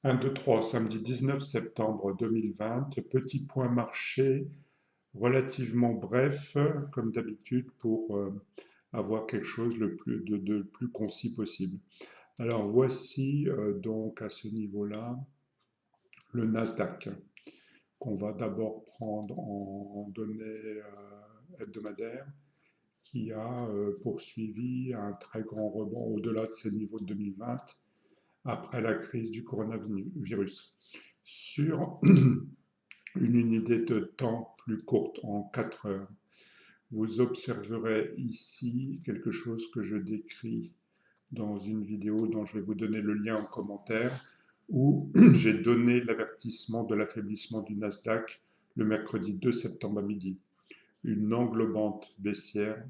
1, 2, 3, samedi 19 septembre 2020, petit point marché relativement bref, comme d'habitude, pour avoir quelque chose de plus concis possible. Alors voici donc à ce niveau-là le Nasdaq, qu'on va d'abord prendre en données hebdomadaires, qui a poursuivi un très grand rebond au-delà de ses niveaux de 2020 après la crise du coronavirus. Sur une unité de temps plus courte, en 4 heures, vous observerez ici quelque chose que je décris dans une vidéo dont je vais vous donner le lien en commentaire, où j'ai donné l'avertissement de l'affaiblissement du Nasdaq le mercredi 2 septembre à midi. Une englobante baissière,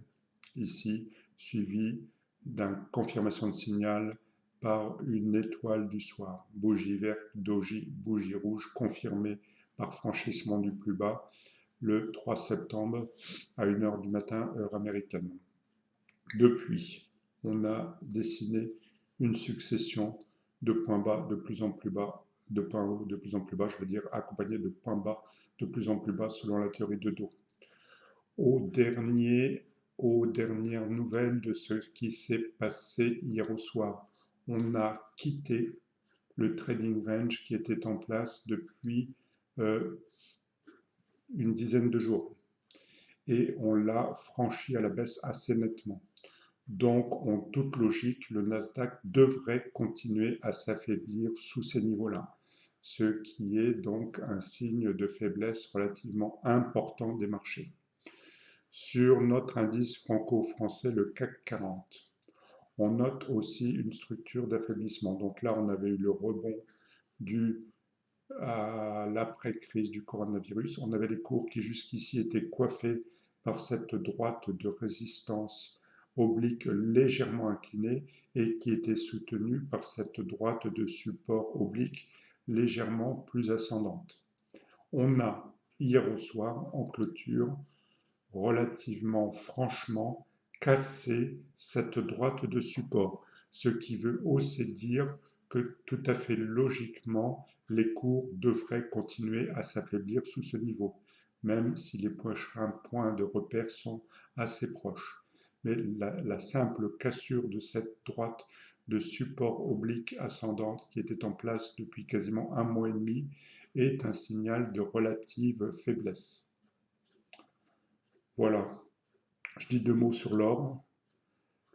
ici, suivie d'une confirmation de signal par une étoile du soir, bougie verte, doji, bougie rouge, confirmée par franchissement du plus bas le 3 septembre à 1 heure du matin, heure américaine. Depuis, on a dessiné une succession de points bas de plus en plus bas, de points hauts de plus en plus bas, je veux dire accompagnés de points bas de plus en plus bas selon la théorie de Dow. Aux dernières nouvelles de ce qui s'est passé hier au soir, on a quitté le trading range qui était en place depuis une dizaine de jours et on l'a franchi à la baisse assez nettement. Donc, en toute logique, le Nasdaq devrait continuer à s'affaiblir sous ces niveaux-là, ce qui est donc un signe de faiblesse relativement important des marchés. Sur notre indice franco-français, le CAC 40, on note aussi une structure d'affaiblissement. Donc là, on avait eu le rebond dû à l'après-crise du coronavirus. On avait les cours qui jusqu'ici étaient coiffés par cette droite de résistance oblique légèrement inclinée et qui était soutenue par cette droite de support oblique légèrement plus ascendante. On a, hier au soir, en clôture, relativement franchement cassé cette droite de support, ce qui veut aussi dire que tout à fait logiquement, les cours devraient continuer à s'affaiblir sous ce niveau, même si les prochains points de repère sont assez proches. Mais la simple cassure de cette droite de support oblique ascendante qui était en place depuis quasiment un mois et demi est un signal de relative faiblesse. Voilà, je dis 2 mots sur l'or.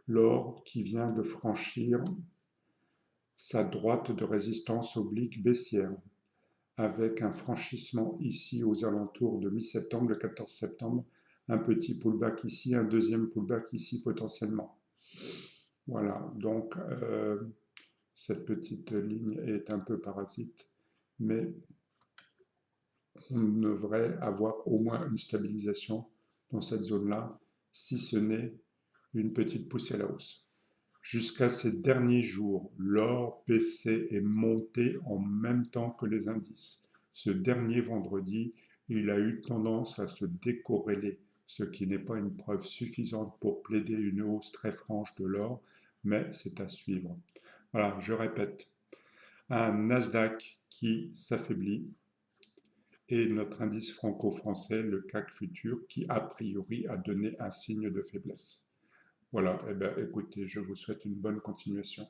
L'or qui vient de franchir sa droite de résistance oblique baissière, avec un franchissement ici aux alentours de mi-septembre, le 14 septembre, un petit pullback ici, un deuxième pullback ici potentiellement. Voilà, donc cette petite ligne est un peu parasite, mais on devrait avoir au moins une stabilisation dans cette zone-là, si ce n'est une petite poussée à la hausse. Jusqu'à ces derniers jours, l'or baissait et montait en même temps que les indices. Ce dernier vendredi, il a eu tendance à se décorréler, ce qui n'est pas une preuve suffisante pour plaider une hausse très franche de l'or, mais c'est à suivre. Voilà, je répète, un Nasdaq qui s'affaiblit et notre indice franco-français, le CAC futur, qui a priori a donné un signe de faiblesse. Voilà, eh bien, écoutez, je vous souhaite une bonne continuation.